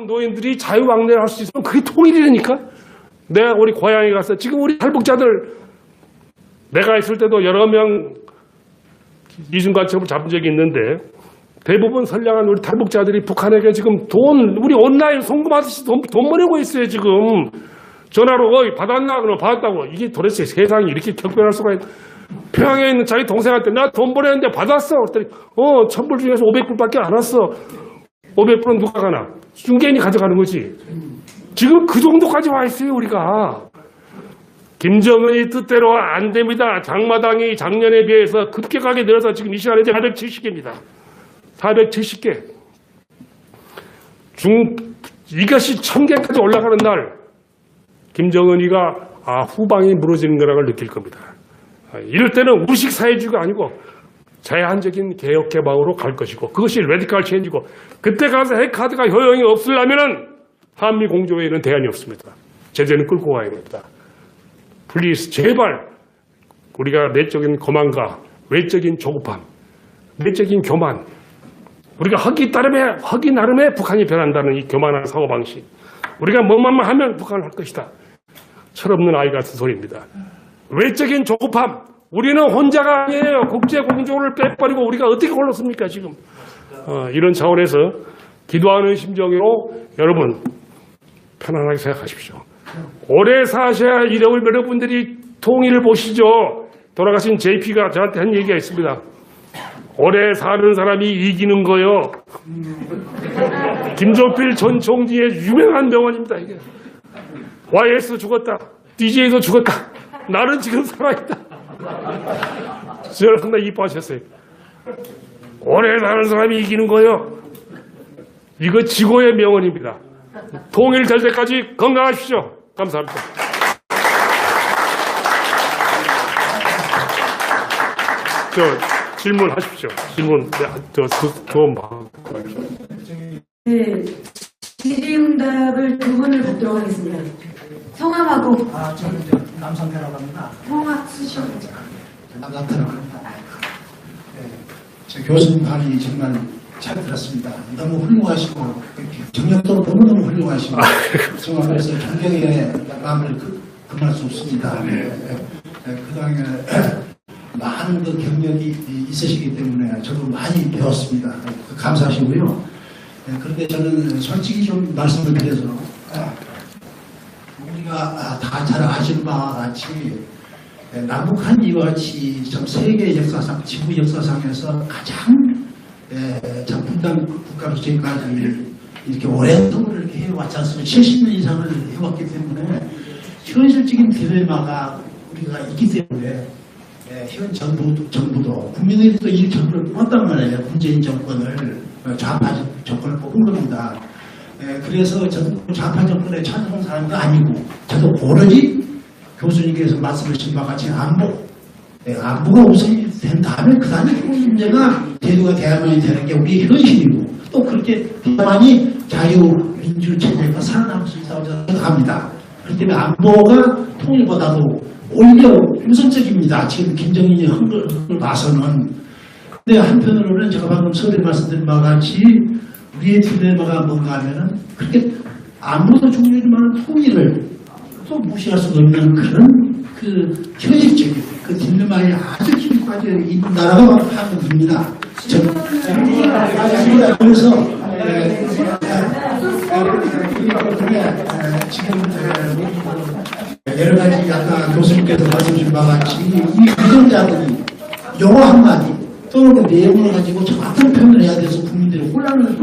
노인들이 자유왕래할 수 있으면 그게 통일이라니까. 내가 우리 고향에 가서 지금 우리 탈북자들 내가 있을 때도 여러 명 이중간첩을 잡은 적이 있는데 대부분 선량한 우리 탈북자들이 북한에게 지금 우리 온라인 송금하듯이 돈 보내고 있어요. 지금 전화로 어이 받았나? 그러면 받았다고. 이게 도대체 세상이 이렇게 격변할 수가 있나. 평양에 있는 자기 동생한테 나 돈 보냈는데 받았어. 그랬더니 1000불 중에서 500불밖에 안 왔어. 500불은 누가 가나? 중개인이 가져가는 거지. 지금 그 정도까지 와 있어요. 우리가. 김정은이 뜻대로 안 됩니다. 장마당이 작년에 비해서 급격하게 늘어서 지금 이 시간에 470개입니다. 470개. 이것이 1000개까지 올라가는 날 김정은이가 후방이 무너지는 거라는 걸 느낄 겁니다. 이럴 때는 우식 사회주의가 아니고 제한적인 개혁 개방으로 갈 것이고 그것이 레디컬 체인지고 그때 가서 핵카드가 효용이 없으려면은 한미 공조회의는 대안이 없습니다. 제재는 끌고 가야 됩니다. 플리즈 제발 우리가 내적인 거만과 외적인 조급함, 내적인 교만 우리가 허기 나름의 북한이 변한다는 이 교만한 사고방식 우리가 뭐만 하면 북한을 할 것이다. 철없는 아이 같은 소리입니다. 외적인 조급함 우리는 혼자가 아니에요. 국제공조를 빼버리고 우리가 어떻게 걸렀습니까 지금. 이런 차원에서 기도하는 심정으로 여러분 편안하게 생각하십시오. 오래 사셔야 여러분들이 통일을 보시죠. 돌아가신 JP가 저한테 한 얘기가 있습니다. 오래 사는 사람이 이기는 거요. 김종필 전 총리의 유명한 명언입니다. 이게. YS 죽었다. DJ도 죽었다. 나는 지금 살아있다. 저를 상당히 이뻐하셨어요. 오래 사는 사람이 이기는 거요. 이거 지고의 명언입니다. 통일될 때까지 건강하십시오. 감사합니다. 질문하십시오. 질문. 네, 질의응답을 2분을 받도록 하겠습니다. 성함하고. 저는 남상태라고 합니다. 성함 쓰시죠. 남상태라고 합니다. 네, 저 교수님 발이 정말 잘 들었습니다. 너무 훌륭하시고 정력도 너무너무 훌륭하시고 정말 그래서 존경의 마음을 금할 수 없습니다. 그 다음에 많은 그 경력이 있으시기 때문에 저도 많이 배웠습니다. 감사하시고요. 그런데 저는 솔직히 좀 말씀을 드려서 우리가 다 잘 아시는 바와 같이 남북한 이와 같이 좀 세계 역사상, 지구 역사상에서 가장 분단 국가로 지금까지 이렇게 오랫동안 이렇게 해왔지 않습니까? 70년 이상을 해왔기 때문에 현실적인 딜레마가 우리가 있기 때문에 현 정부도 국민들이 또 이 정부를 뽑았단 말이에요. 문재인 정권을 좌파 정권을 뽑은 겁니다. 그래서 저도 좌파 정권에 찬성한 사람도 아니고 저도 오로지 교수님께서 말씀하신 바와 같이 안보가 우선이 된 다음에 그 다음에 문제가 제도가 대야만이 되는 게 우리의 현실이고 또 그렇게 대야만이 자유민주 체제가 살아남을 수 있다고 생각합니다. 그렇기 때문에 안보가 통일보다도 오히려 우선적입니다. 지금 김정인이 한 걸 봐서는. 근데 한편으로는 제가 방금 서두에 말씀드린 바와 같이 우리의 딜레마가 뭔가 하면은 그렇게 안보도 중요하지만 통일을 또 무시할 수가 없는 그런 그 현실적인 그 딜레마에 아주 깊이 빠져 있는 나라가 한국입니다. 그래서 지금 여러 가지 아까 교수님께서 말씀 주신 바와 같이 이 위정자들이 용어 한마디 또는 그 내용을 가지고 정확한 표현을 해야 돼서 국민들이 혼란을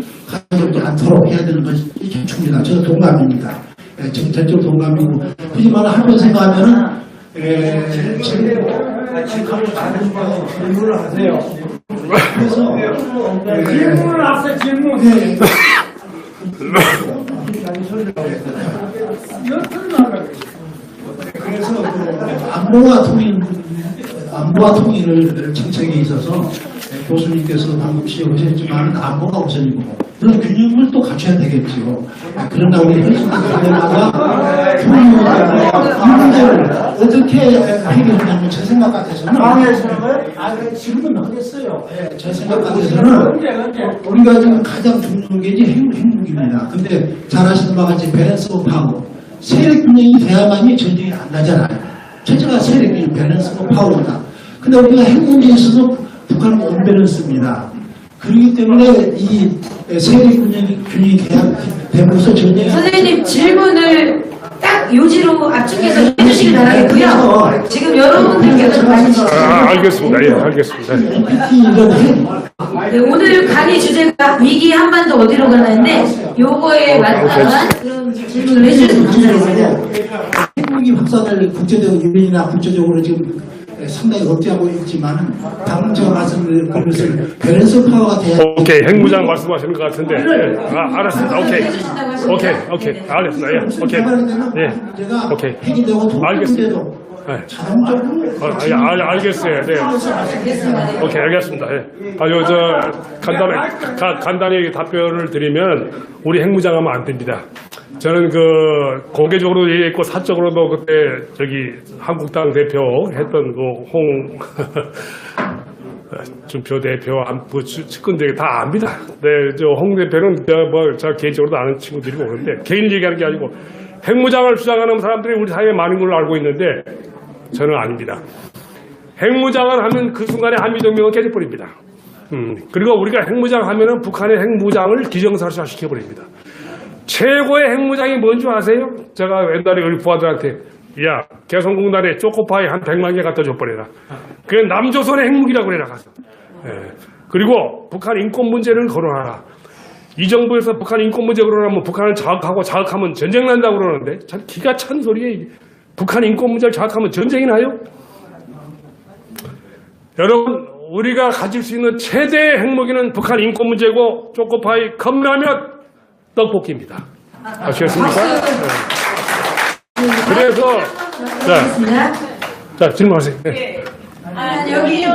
가져오지 않도록 해야 되는 것이 좋습니다. 저는 동감입니다. 전적으로 동감이고 굳이 말을 한번 생각하면은 질문을 하세요. 그래서 질문을 하세요. 질문. 그래서 안보와 통일을 정책에 있어서 교수님께서 방금 지적하셨지만 안보가 우선이고 그런 균형을 또 갖춰야 되겠죠. 그러나 우리 현실적인 딜레마가 이 문제를 어떻게 해결하냐면 제 생각 같아서는 지금은 하겠어요. 제 생각 같아서는 우리가 지금 가장 중요한 게 이제 행복입니다. 근데 잘 아시는 바와 같이 밸런스 오브 파워, 세력 균형이 돼야만이 전쟁이 안 나잖아요. 첫째가 세력 균형, 밸런스 오브 파워다. 근데 우리가 핵 문제에 있어서 북한은 언밸런스입니다. 그렇기 때문에 이 세력 균형이 되면서 전쟁이 선생님 질문을 딱 요지로 압축해서 해주시길 바라겠고요. 지금 여러분들께서 많이 알겠습니다. 예, 알겠습니다. NPT 이런 핵 네, 오늘 강의 주제가 위기 한반도 어디로 가는데 요거에 맞다한 그런 질문을 해주셔서 감사하겠습니다. 핵무기 확산을 국제적 유인이나 국제적으로 지금 상당히 억제하고 있지만 방금 제가 말씀드린 것을 밸런스 파워가 돼야 오케이, 핵무장 말씀하시는 것 같은데. 예. 알았습니다. 오케이. 알겠습니다. 예, 오케이. 예, 제가 오케이. 핵이 되고 알겠습니다. 통일돼도 네. 자동적으로 알겠어요. 네. 오케이, 알겠습니다. 예. 간단히 답변을 드리면, 우리 핵무장하면 안 됩니다. 저는 공개적으로도 얘기했고, 사적으로도 그때, 한국당 대표 했던 준표 대표, 안부 측근들이 다 압니다. 네, 홍 대표는 저 개인적으로도 아는 친구들이 오는데, 개인 얘기하는 게 아니고, 핵무장을 주장하는 사람들이 우리 사회에 많은 걸로 알고 있는데, 저는 아닙니다. 핵무장을 하면 그 순간에 한미동맹은 깨져버립니다. 그리고 우리가 핵무장 하면은 북한의 핵무장을 기정사실화 시켜버립니다. 최고의 핵무장이 뭔지 아세요? 제가 옛날에 우리 부하들한테, 야, 개성공단에 초코파이 한 100만 개 갖다 줘버려라. 그게 남조선의 핵무기라고 그래라 가서. 예. 그리고 북한 인권 문제를 거론하라. 이 정부에서 북한 인권 문제 거론하면 북한을 자극하면 전쟁 난다고 그러는데, 참 기가 찬 소리에 북한 인권 문제를 자극하면 전쟁이 나요? 여러분, 우리가 가질 수 있는 최대의 핵무기는 북한 인권 문제고, 초코파이, 컵라면, 떡볶이입니다. 아시겠습니까? 네. 그래서, 자, 질문하세요. 네. 여기요.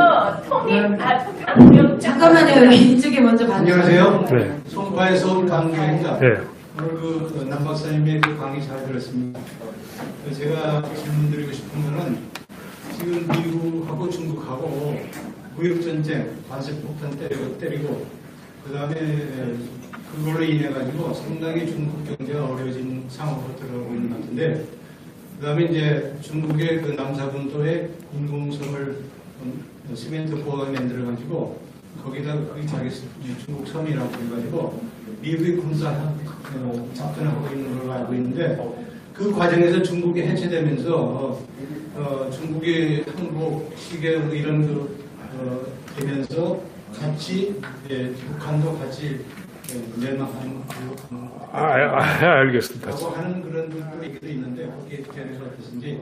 잠깐만요. 여기 이쪽에 먼저 받으세요. 안녕하세요. 네. 송파의 서울 강교입니다. 네. 오늘 남 박사님의 강의 잘 들었습니다. 제가 질문드리고 싶은 거는 지금 미국하고 중국하고 무역전쟁, 관세폭탄 때리고 그 다음에 그걸로 인해 가지고 상당히 중국 경제가 어려워진 상황으로 들어가고 있는 것 같은데, 그 다음에 이제 중국의 그 남사분도에 인공섬을 시멘트 보호가 만들어 가지고 거기다 거기 자기 중국 섬이라고 해가지고 미국이 군사 접근을 하고 있는 걸로 알고 있는데, 그 과정에서 중국이 해체되면서 중국이 항복시계 이런 되면서 같이 북한도 같이 멸망하는 알겠습니다. 라고 하는 그런 얘기도 있는데 거기에 대해서 어떻든지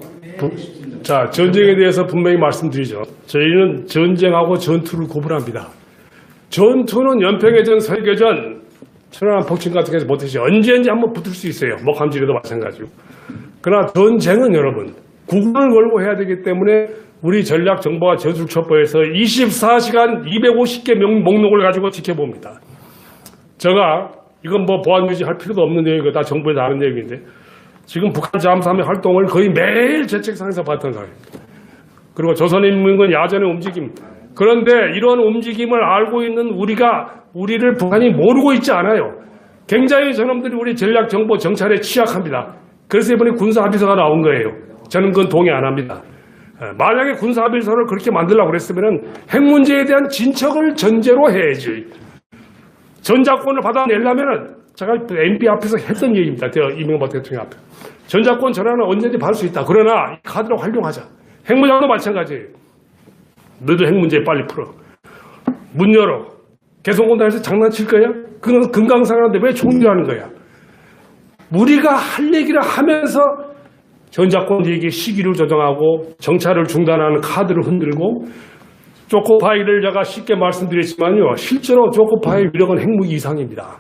싶습니다. 자, 전쟁에 대해서 분명히 말씀드리죠. 저희는 전쟁하고 전투를 구분합니다. 전투는 연평해전, 설교전, 천안함 폭침 같은 게서 못했지. 언제든지 한번 붙을 수 있어요. 목함질에도 마찬가지고. 그러나 전쟁은 여러분, 구분을 걸고 해야 되기 때문에 우리 전략정보와 전술첩보에서 24시간 250개 목록을 가지고 지켜봅니다. 제가 이건 보안 유지할 필요도 없는 내용이고 다 정부에서 아는 내용인데, 지금 북한 잠수함의 활동을 거의 매일 제 책상에서 봤던 사람입니다. 그리고 조선인민군 야전의 움직임. 그런데 이런 움직임을 알고 있는 우리를 북한이 모르고 있지 않아요. 굉장히 저놈들이 우리 전략정보 정찰에 취약합니다. 그래서 이번에 군사합의서가 나온 거예요. 저는 그건 동의 안 합니다. 만약에 군사합의서를 그렇게 만들려고 그랬으면 핵 문제에 대한 진척을 전제로 해야지. 전작권을 받아내려면 제가 MP 앞에서 했던 얘기입니다. 이명박 대통령 앞에. 전작권 전환은 언제든지 받을 수 있다. 그러나 이 카드를 활용하자. 핵무장도 마찬가지예요. 너도 핵 문제 빨리 풀어. 문 열어. 개성공단에서 장난칠 거야? 그건 금강산인데 왜 총리하는 거야? 우리가 할 얘기를 하면서 전작권 얘기 시기를 조정하고 정찰을 중단하는 카드를 흔들고, 초코파이를 제가 쉽게 말씀드렸지만요, 실제로 초코파이 위력은 핵무기 이상입니다.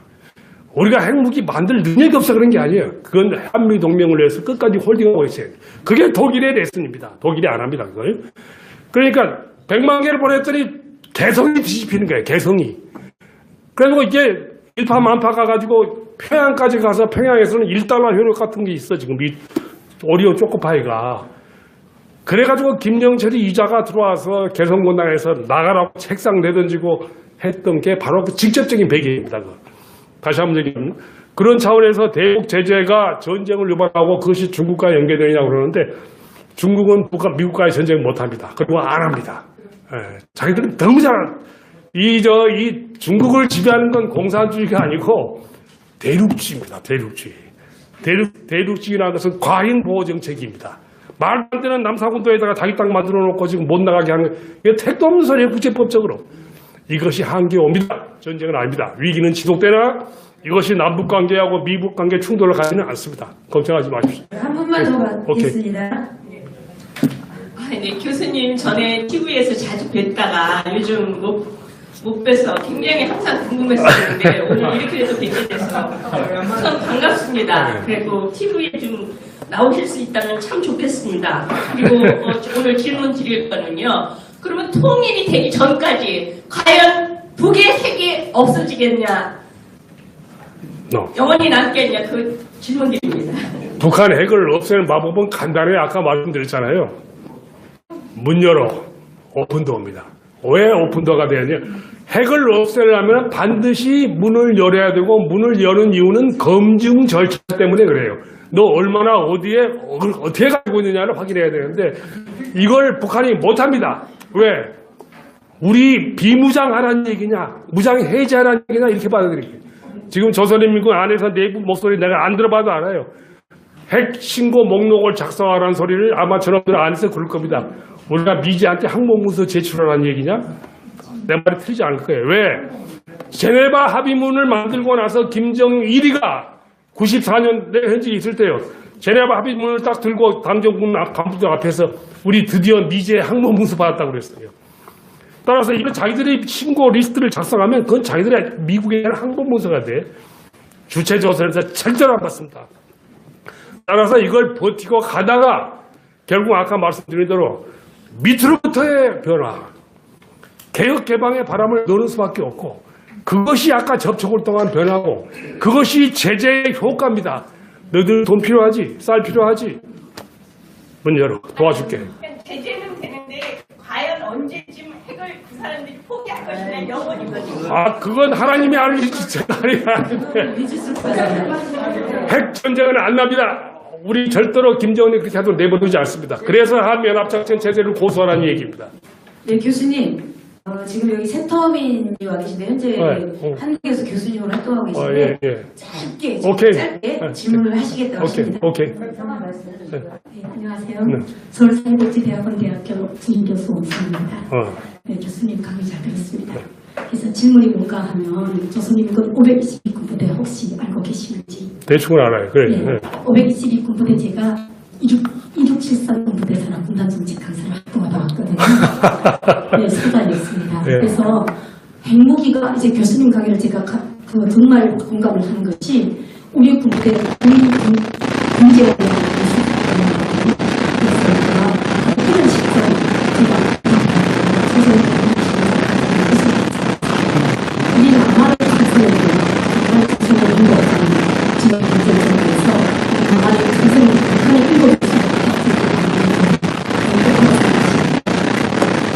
우리가 핵무기 만들 능력이 없어 그런 게 아니에요. 그건 한미동맹을 위해서 끝까지 홀딩하고 있어요. 그게 독일의 레슨입니다. 독일이 안 합니다, 그걸. 그러니까 100만 개를 보냈더니 개성이 뒤집히는 거예요, 개성이. 그래서 이게 일파만파 가가지고 평양까지 가서 평양에서는 $1 효력 같은 게 있어. 지금 오리온 초코파이가. 그래가지고 김영철이 이자가 들어와서 개성공단에서 나가라고 책상 내던지고 했던 게 바로 그 직접적인 배경입니다. 다시 한번 얘기하면 그런 차원에서 대북 제재가 전쟁을 유발하고 그것이 중국과 연계되느냐고 그러는데 중국은 미국과의 전쟁을 못합니다. 그리고 안 합니다. 예, 자기들은 너무 잘 이 중국을 지배하는 건 공산주의가 아니고 대륙주의입니다. 대륙주의. 대륙주의라는 것은 과잉 보호 정책입니다. 말도 안 되는 남사군도에다가 자기 땅 만들어 놓고 지금 못 나가게 하는 이게 택도 없는 소리예요. 국제법적으로. 이것이 한계 옵니다. 전쟁은 아닙니다. 위기는 지속되나 이것이 남북관계하고 미북관계 충돌을 가지는 않습니다. 걱정하지 마십시오. 한 분만 더 받겠습니다. 네, 교수님 전에 TV에서 자주 뵀다가 요즘 못 뵈서 굉장히 항상 궁금했었는데 오늘 이렇게라도 뵙게 돼서 우선 반갑습니다. 그리고 TV에 좀 나오실 수 있다면 참 좋겠습니다. 그리고 오늘 질문 드릴 거는요. 그러면 통일이 되기 전까지 과연 북의 핵이 없어지겠냐? 영원히 남겠냐? 그 질문 드립니다. 북한 핵을 없애는 방법은 간단해요. 아까 말씀드렸잖아요. 문 열어. 오픈도어입니다. 왜 오픈도어가 되느냐? 핵을 없애려면 반드시 문을 열어야 되고 문을 여는 이유는 검증 절차 때문에 그래요. 너 얼마나 어디에 어떻게 가지고 있느냐를 확인해야 되는데 이걸 북한이 못합니다. 왜? 우리 비무장하라는 얘기냐 무장 해제하라는 얘기냐 이렇게 받아들이게. 지금 조선인민군 안에서 내부 목소리 내가 안 들어봐도 알아요. 핵 신고 목록을 작성하라는 소리를 아마 저놈들 안에서 그럴 겁니다. 우리가 미지한테 항목문서 제출하라는 얘기냐? 내 말이 틀리지 않을 거예요. 왜? 제네바 합의문을 만들고 나서 김정일이가 94년 내 현직에 있을 때요. 제네바 합의문을 딱 들고 당정군 간부들 앞에서 우리 드디어 미제 항목문서 받았다고 그랬어요. 따라서 이거 자기들이 신고 리스트를 작성하면 그건 자기들의 미국에 대한 항목문서가 돼. 주체조선에서 절대로 안 받습니다. 따라서 이걸 버티고 가다가 결국 아까 말씀드린 대로 밑으로부터의 변화, 개혁 개방의 바람을 넣는 수밖에 없고 그것이 아까 접촉을 통한 변화고 그것이 제재의 효과입니다. 너희들 돈 필요하지? 쌀 필요하지? 문 열어. 도와줄게. 제재는 되는데 과연 언제쯤 핵을 그 사람들이 포기할 것이냐 영원히 거지. 그건 하나님이 알리지 제가 아닌데 핵 전쟁은 안 납니다. 우리 절대로 김정은이 그렇게 하도록 내버리지 않습니다. 그래서 한미연합작전 체제를 고수하라는 얘기입니다. 네, 교수님. 지금 여기 새터민이 와 계신데 현재 한국에서 교수님으로 활동하고 계신데 짧게 짧게 질문을 하시겠다고 하십니다. 오케이. 네, 안녕하세요. 서울사회복지대학원 대학교 주임교수 원수입니다. 네, 교수님 강의 잘 들었습니다. 그래서 질문이 뭔가 하면 조선인민군 522군 부대 혹시 알고 계시는지? 대충은 알아요. 그래. 네, 522군 부대 제가 2673군 부대 산하 군단정책 강사를 활동하다 왔거든요. 네, 소단이었습니다. 네. 그래서 핵무기가 이제 교수님 강의를 제가 정말 공감을 하는 것이 우리 군부대 군제원에 이런 식으로 우리는 아마를 가서는 정말 가서는 있는 것 같아요. 지금 군제원에서 아마를 가서는 북한에 읽어줄 수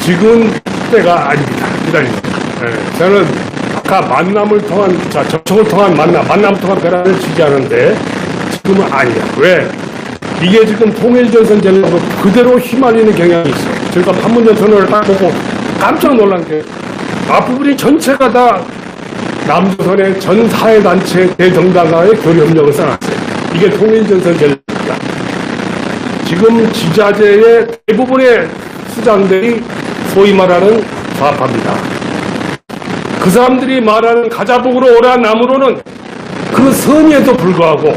지금 때가 아닙니다. 기다립니다. 저는 아까 만남을 통한, 접촉을 통한 만남을 통한 변화를 지지하는데 지금은 아니야. 왜? 이게 지금 통일전선 전략으로 그대로 휘말리는 경향이 있어요. 저희가 판문점 전원을 딱 보고 깜짝 놀란 게 앞부분이 전체가 다 남조선의 전 사회단체 대정당과의 교류협력을 써놨어요. 이게 통일전선 전략입니다. 지금 지자체의 대부분의 수장들이 소위 말하는 좌파입니다. 그 사람들이 말하는 가자복으로 오란 나무로는 그 선의에도 불구하고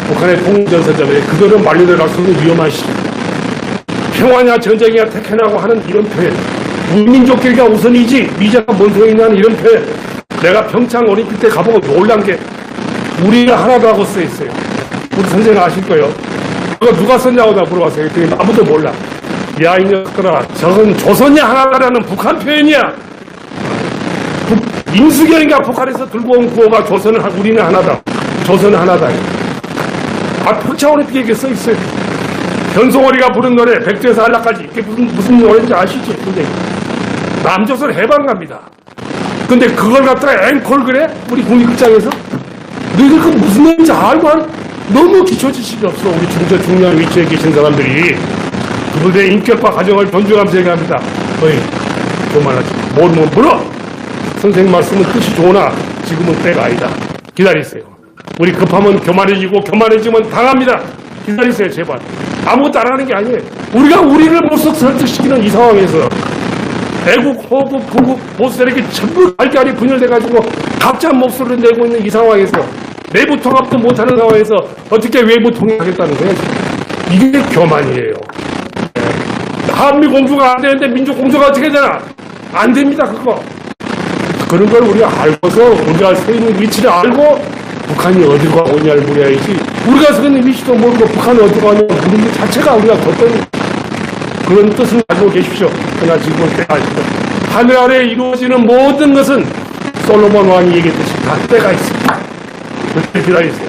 북한의 통일전선점에 그들은 만류될 가능성이 위험한 시기입니다. 평화냐 전쟁이냐 택해나고 하는 이런 표현, 우민족끼리가 우선이지 미제가 뭔 소용이냐는 이런 표현. 내가 평창 올림픽 때 가보고 놀란 게 우리가 하나도 하고 써있어요. 우리 선생님 아실 거예요. 그거 누가 썼냐고 나 물어봤어요. 그랬더니 아무도 몰라. 야, 이 녀석들아, 저건 조선이 하나라는 북한 표현이야. 임수경이가 북한에서 들고 온 구호가 우리는 하나다. 조선은 하나다. 평창 올림픽에 써 있어요. 현송월이가 부른 노래 백제에서 한라까지 이게 무슨 노래인지 아시죠? 근데 남조선 해방갑니다. 근데 그걸 갖다가 앵콜 그래? 우리 국립극장에서? 너희들 그 무슨 노래인지 알고 너무 기초 지식이 없어. 우리 중요한 위치에 계신 사람들이 그분들의 인격과 가정을 존중하면서 얘기합니다. 어이 교만하지 모르면 물어. 선생님 말씀은 뜻이 좋으나 지금은 때가 아니다. 기다리세요. 우리 급하면 교만해지고 교만해지면 당합니다. 기다리세요 제발. 아무것도 안 하는 게 아니에요. 우리가 우리를 모속 설득시키는 이 상황에서 애국, 호국, 구국, 보수세력이 전부 갈갈이 분열돼가지고 각자 목소리를 내고 있는 이 상황에서 내부 통합도 못하는 상황에서 어떻게 외부 통합하겠다는 거예요? 이게 교만이에요. 한미 공조가 안 되는데 민족 공조가 어떻게 되나? 안 됩니다 그거. 그런 걸 우리가 알고서 우리가 서 있는 위치를 알고 북한이 어디로 가고 있냐를 물어야지. 우리가 서 있는 위치도 모르고 북한이 어디로 가냐 물는 것 자체가 우리가 덧대는 그런 뜻을 가지고 계십시오. 그러나 지금은 때가 있습니다. 하늘 아래 이루어지는 모든 것은 솔로몬 왕이 얘기했듯이 다 때가 있습니다. 그때 기다리세요.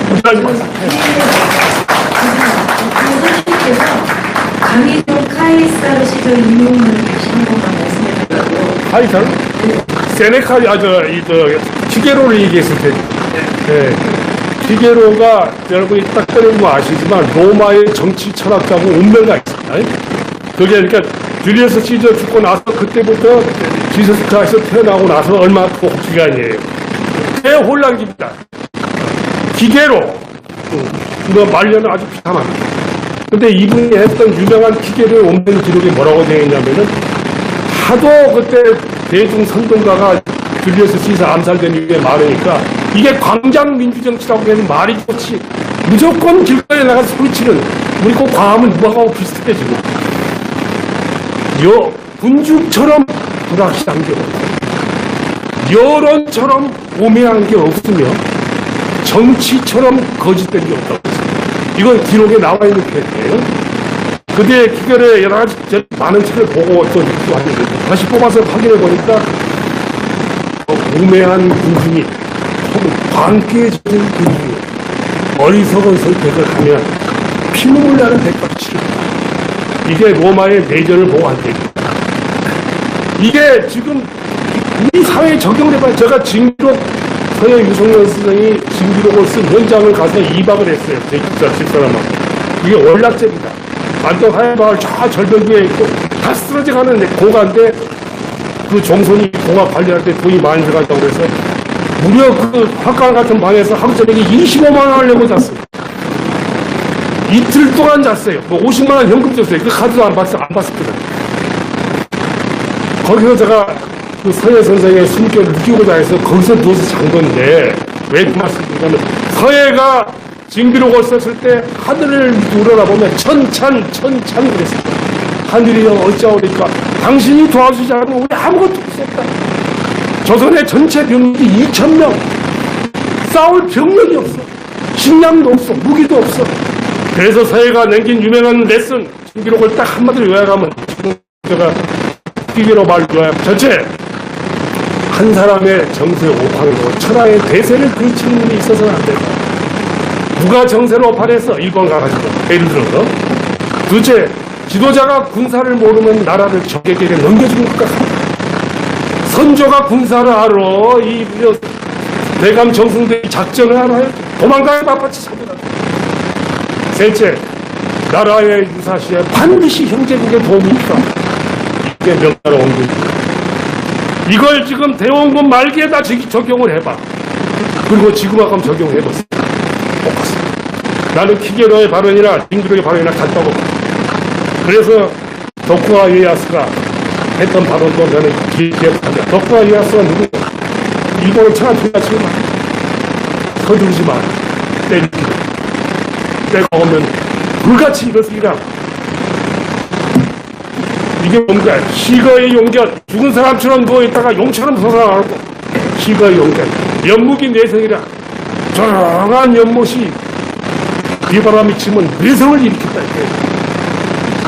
선생님께서 강희종 카이사르 시절 인용을 다시 한 번만 말씀해 주시고. 카이사르? 세네칼이 피게로를 얘기했을 때. 네. 피게로가 여러분이 딱 꺼내는 거 아시지만 로마의 정치 철학자고 운명가 있습니다. 그게 그러니까 줄리어스 시저 죽고 나서 그때부터 지저스 크라이스트 태어나고 나서 얼마 그 기간이에요. 대혼란기입니다. 피게로 말년은 아주 비참합니다. 근데 이분이 했던 유명한 피게로의 운명 기록이 뭐라고 되어 있냐면은 하도 그때 대중 선동가가 줄리어스 시저 암살된 이후에 많으니까 이게 광장 민주정치라고 하는 말이 좋지. 무조건 길거리에 나가서 소리치는 우리 그 과함은 무화과하고 비슷해 지금. 군중처럼 불확실한 게 없고 여론처럼 오매한 게 없으며 정치처럼 거짓된 게 없다고 했어요. 이건 기록에 나와 있는 표현이에요. 그때 기결에 여러 가지 많은 책을 보고 또 왔는데 다시 뽑아서 확인해 보니까 우매한 군중이 혹은 광기에 젖은 군중이 어리석은 선택을 하면 피눈물 나는 대가를 치릅니다. 이게 로마의 내전을 보고 한 얘기입니다. 이게 지금 우리 사회에 적용돼봐요. 제가 징기록 서해 유성열 선생이 징기록을 쓴 현장을 가서 2박을 했어요. 제 기자 집사람하고. 이게 월락제입니다. 안동 하얀마을 저 절벽 위에 있고 다 쓰러져가는 고가인데 그 종손이 고가 관리할 때 돈이 많이 들어간다고 해서 무려 그 학관 같은 방에서 하루 저녁에 25만 원을 내고 잤어요. 이틀 동안 잤어요. 뭐 50만 원 현금 줬어요. 그 카드도 안 봤습니다. 거기서 제가 그 서해 선생의 숨결을 느끼고자 해서 거기서 누워서 잔 건데 왜 그 말씀을 드리냐면 서해가 징비록을 썼을 때 하늘을 우러나보면 천찬 그랬습니다. 하늘이 어찌하오리까 당신이 도와주지 않으면 우리 아무것도 할 수 없다. 조선의 전체 병력이 2,000명 싸울 병력이 없어. 식량도 없어. 무기도 없어. 그래서 서해가 남긴 유명한 레슨 징비록을 딱 한마디로 요약하면 지금 제가 피기로 말 요약 전체 한 사람의 정세 오판으로 천하의 대세를 그르치는 일이 있어서는 안 된다. 누가 정세를 오판해서 일본 가가지고 예를 들어서 둘째 지도자가 군사를 모르면 나라를 적에게 넘겨주는 것 같습니다. 선조가 군사를 알아. 이 대감 정승들이 작전을 알아요. 도망가야 바빠치 사들어. 셋째 나라의 유사시에 반드시 형제국의 도움이 있다. 이게 명나라 원군입니다. 이걸 지금 대원군 말기에다 적용을 해봐. 그리고 지구만큼 적용해보세요. 똑같습니다. 나는 키게로의 발언이나 징기록의 발언이나 같다고 봐. 그래서 덕후와 이에야스가 했던 발언도 저는 기억합니다. 덕후와 이에야스가 누구냐? 일본을 천하통일하 치고 말. 서두르지 마. 때리지 마. 때가 오면 불같이 일어서기라. 이게 뭔가 시거의 용견. 죽은 사람처럼 누워있다가 용처럼 솟아나고 시거의 용견. 연묵이 내성이라. 조용한 연못이 비바람이 치면 내성을 일으켰다.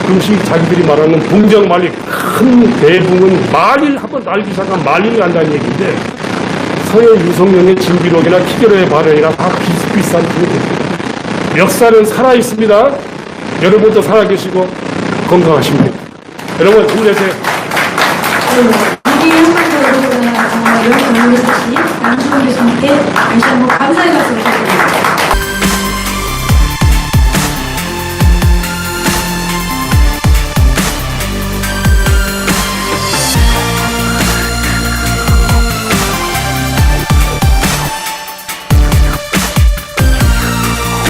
그것이 자기들이 말하는 붕정말릴 큰 대붕은 말일 한번 날기 시작하면 말일이 난다는 얘기인데 서해 유성룡의 징비록이나 키게로의 발언이나 다 비슷비슷한 표현입니다. 역사는 살아있습니다. 여러분도 살아계시고 건강하십니다. 여러분 힘내세요. 우리 한반도 여러분과 정말 열심히 해주신 남주원 교수님께 다시 한번 감사의 말씀 드립니다.